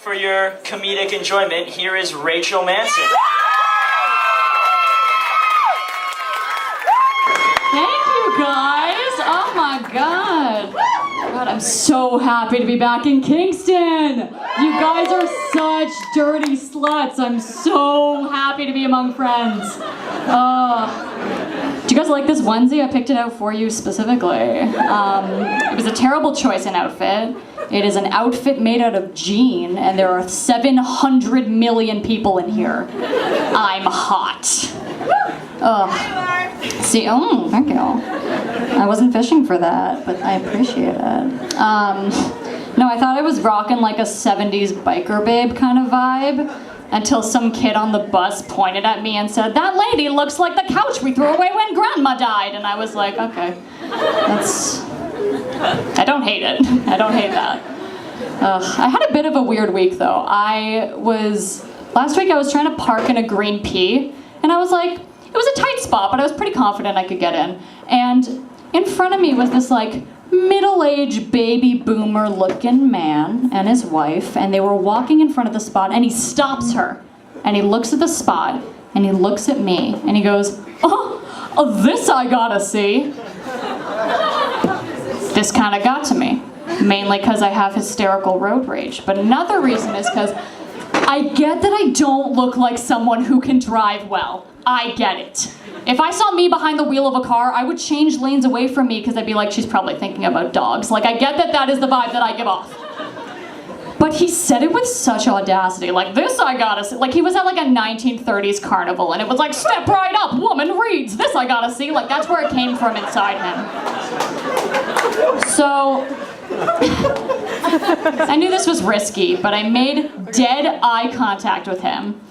for your comedic enjoyment, here is Rachel Manson. Thank you, guys. Oh my God. God, I'm so happy to be back in Kingston. You guys are such dirty sluts. I'm so happy to be among friends. Do you guys like this onesie? I picked it out for you specifically. It was a terrible choice in outfit. It is an outfit made out of jean, and there are 700 million people in here. I'm hot. See, thank you. I wasn't fishing for that, but I appreciate it. No, I thought I was rocking like a 70s biker babe kind of vibe until some kid on the bus pointed at me and said, "That lady looks like the couch we threw away when Grandma died." And I was like, okay, I don't hate it. I don't hate that. I had a bit of a weird week though. Last week I was trying to park in a green pea, and I was like, it was a tight spot, but I was pretty confident I could get in. And in front of me was this like middle-aged baby boomer looking man and his wife, and they were walking in front of the spot, and he stops her, and he looks at the spot, and he looks at me, and he goes, oh, this I gotta see. This kind of got to me, mainly because I have hysterical road rage, but another reason is because I get that I don't look like someone who can drive well. I get it. If I saw me behind the wheel of a car, I would change lanes away from me because I'd be like, she's probably thinking about dogs. Like, I get that that is the vibe that I give off. But he said it with such audacity, like, this I gotta see. Like, he was at like a 1930s carnival, and it was like, step right up, woman reads, this I gotta see. Like, that's where it came from inside him. So, I knew this was risky, but I made dead eye contact with him,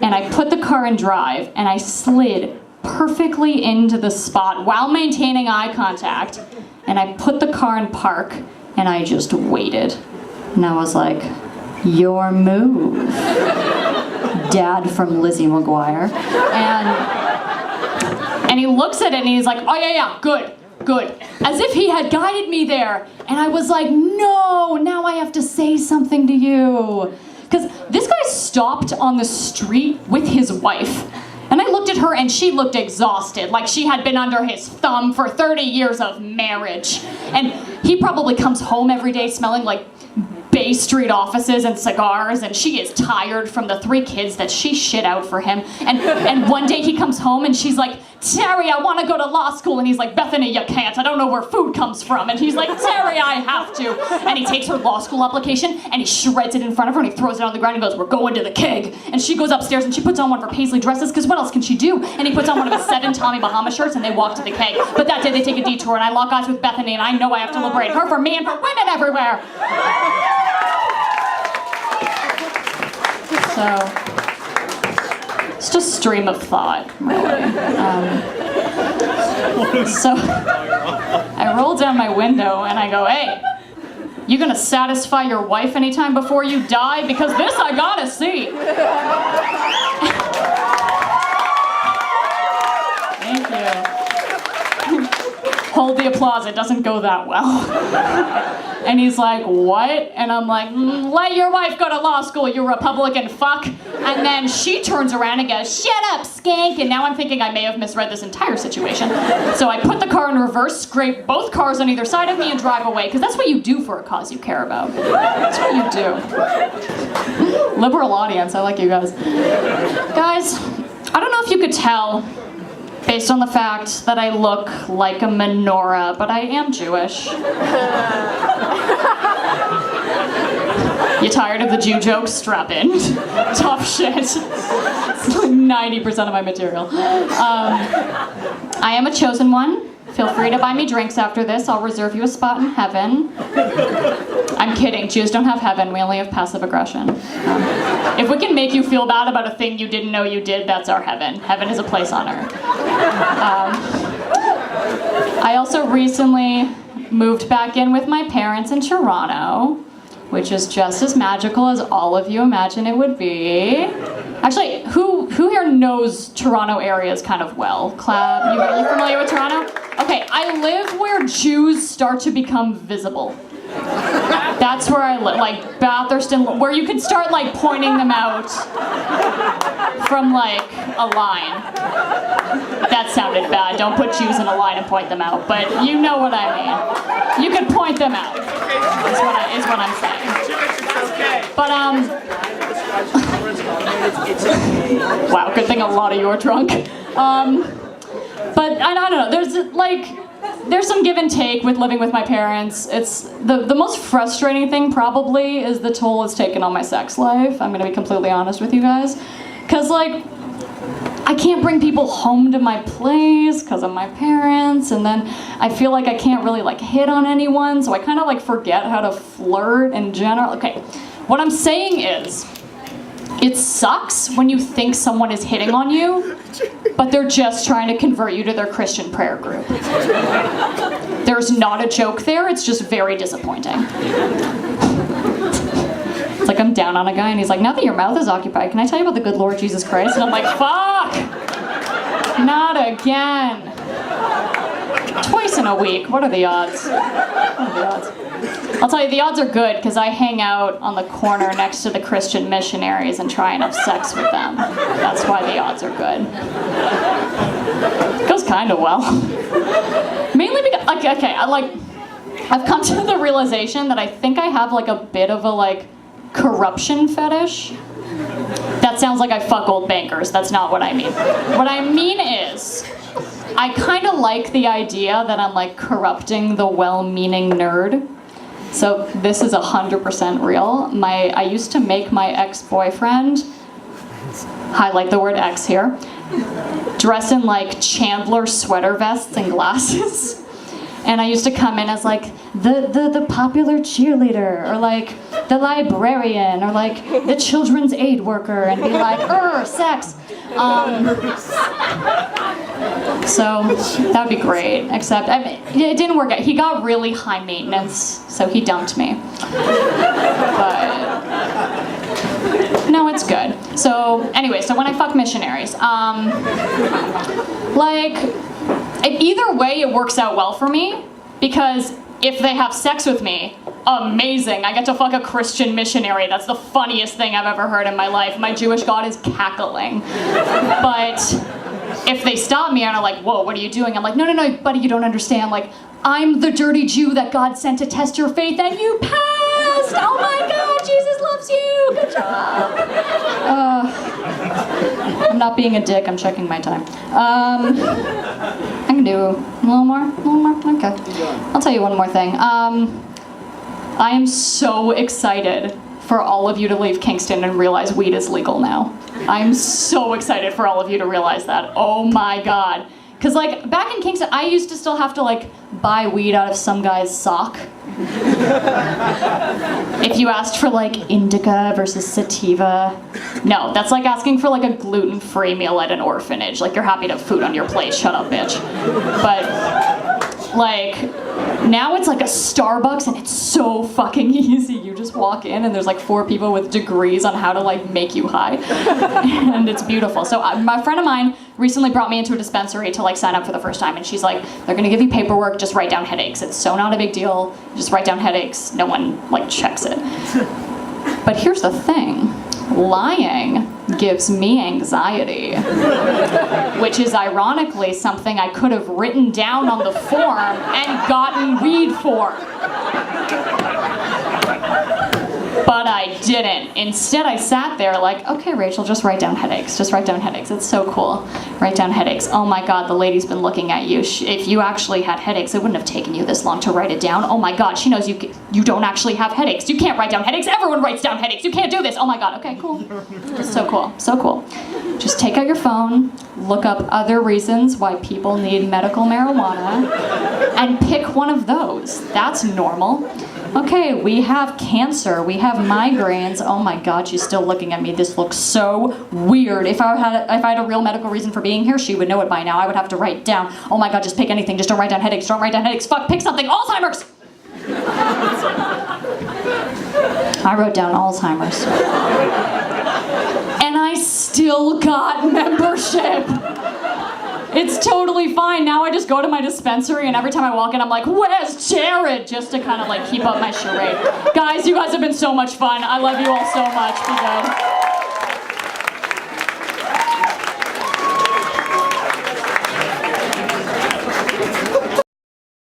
and I put the car in drive, and I slid perfectly into the spot while maintaining eye contact, and I put the car in park, and I just waited. And I was like, your move, Dad from Lizzie McGuire. And he looks at it and he's like, oh yeah, good. As if he had guided me there. And I was like, no, now I have to say something to you. Because this guy stopped on the street with his wife. And I looked at her and she looked exhausted, like she had been under his thumb for 30 years of marriage. And he probably comes home every day smelling like Bay Street offices and cigars, and she is tired from the 3 kids that she shit out for him. And one day he comes home and she's like, Terry, I want to go to law school. And he's like, Bethany, you can't. I don't know where food comes from. And he's like, Terry, I have to. And he takes her law school application and he shreds it in front of her and he throws it on the ground and goes, we're going to the keg. And she goes upstairs and she puts on one of her paisley dresses, because what else can she do? And he puts on one of his 7 Tommy Bahama shirts and they walk to the keg. But that day they take a detour and I lock eyes with Bethany, and I know I have to liberate her for me and for women everywhere. So, it's just a stream of thought, really. So, I roll down my window and I go, hey, you gonna satisfy your wife anytime before you die? Because this I gotta see. Thank you. Hold the applause, it doesn't go that well. And he's like, what? And I'm like, let your wife go to law school, you Republican fuck. And then she turns around and goes, shut up, skank. And now I'm thinking I may have misread this entire situation. So I put the car in reverse, scrape both cars on either side of me, and drive away. Because that's what you do for a cause you care about. That's what you do. Liberal audience, I like you guys. Guys, I don't know if you could tell, based on the fact that I look like a menorah, but I am Jewish. You tired of the Jew jokes? Strap in. Tough shit. It's like 90% of my material. I am a chosen one. Feel free to buy me drinks after this. I'll reserve you a spot in heaven. I'm kidding. Jews don't have heaven. We only have passive aggression. If we can make you feel bad about a thing you didn't know you did, that's our heaven. Heaven is a place on earth. I also recently moved back in with my parents in Toronto, which is just as magical as all of you imagine it would be. Actually, who here knows Toronto areas kind of well? Clap, are you familiar with Toronto? Okay, I live where Jews start to become visible. That's where I live, like Bathurst, and where you could start like pointing them out from like a line. That sounded bad. Don't put Jews in a line and point them out, but you know what I mean. You could point them out. Is what I'm saying. But wow, good thing a lot of you are drunk. But I don't know. There's some give and take with living with my parents. It's the most frustrating thing probably is the toll it's taken on my sex life. I'm gonna be completely honest with you guys. Cause like, I can't bring people home to my place because of my parents, and then I feel like I can't really like hit on anyone, so I kind of like forget how to flirt in general. Okay, what I'm saying is, it sucks when you think someone is hitting on you, but they're just trying to convert you to their Christian prayer group. There's not a joke there, it's just very disappointing. It's like I'm down on a guy and he's like, now that your mouth is occupied, can I tell you about the good Lord Jesus Christ? And I'm like, fuck! Not again. Twice in a week, what are the odds? What are the odds? I'll tell you, the odds are good because I hang out on the corner next to the Christian missionaries and try and have sex with them. That's why the odds are good. It goes kind of well. Mainly because, okay, I've come to the realization that I think I have like a bit of a like corruption fetish. That sounds like I fuck old bankers. That's not what I mean. What I mean is, I kind of like the idea that I'm like corrupting the well-meaning nerd. So this is 100% real. I used to make my ex-boyfriend, highlight the word ex here, dress in like Chandler sweater vests and glasses. And I used to come in as like the popular cheerleader, or like the librarian, or like the children's aid worker, and be like, sex. So that would be great, except it didn't work out. He got really high maintenance, so he dumped me. But no, it's good. So anyway, so when I fuck missionaries, either way it works out well for me, because if they have sex with me, amazing. I get to fuck a Christian missionary. That's the funniest thing I've ever heard in my life. My Jewish God is cackling. But if they stop me and are like, whoa, what are you doing? I'm like, no, buddy, you don't understand. Like, I'm the dirty Jew that God sent to test your faith, and you passed! Oh my God, Jesus loves you! Good job! I'm not being a dick, I'm checking my time. I can do a little more? Okay. I'll tell you one more thing. I am so excited for all of you to leave Kingston and realize weed is legal now. I'm so excited for all of you to realize that. Oh my God. Because like back in Kingston, I used to still have to like buy weed out of some guy's sock. If you asked for like indica versus sativa, no, that's like asking for like a gluten-free meal at an orphanage. Like you're happy to have food on your plate, shut up, bitch. But like now it's like a Starbucks and it's so fucking easy. You just walk in and there's like 4 people with degrees on how to like make you high. And it's beautiful. So my friend of mine recently brought me into a dispensary to like sign up for the first time, and she's like, they're gonna give you paperwork, just write down headaches. It's so not a big deal. Just write down headaches. No one like checks it. But here's the thing. Lying gives me anxiety, which is ironically something I could have written down on the form and gotten weed for. But I didn't. Instead, I sat there like, okay, Rachel, just write down headaches. Just write down headaches. It's so cool. Write down headaches. Oh my God, the lady's been looking at you. If you actually had headaches, it wouldn't have taken you this long to write it down. Oh my God, she knows you don't actually have headaches. You can't write down headaches. Everyone writes down headaches. You can't do this. Oh my God, okay, cool. So cool, so cool. Just take out your phone, look up other reasons why people need medical marijuana, and pick one of those. That's normal. Okay, we have cancer, we have migraines. Oh my God, she's still looking at me. This looks so weird. If I had a real medical reason for being here, she would know it by now. I would have to write down. Oh my God, just pick anything. Just don't write down headaches. Don't write down headaches. Fuck, pick something. Alzheimer's. I wrote down Alzheimer's. And I still got membership. It's totally fine. Now I just go to my dispensary and every time I walk in, I'm like, where's Jared? Just to kind of like keep up my charade. Guys, you guys have been so much fun. I love you all so much. Be good.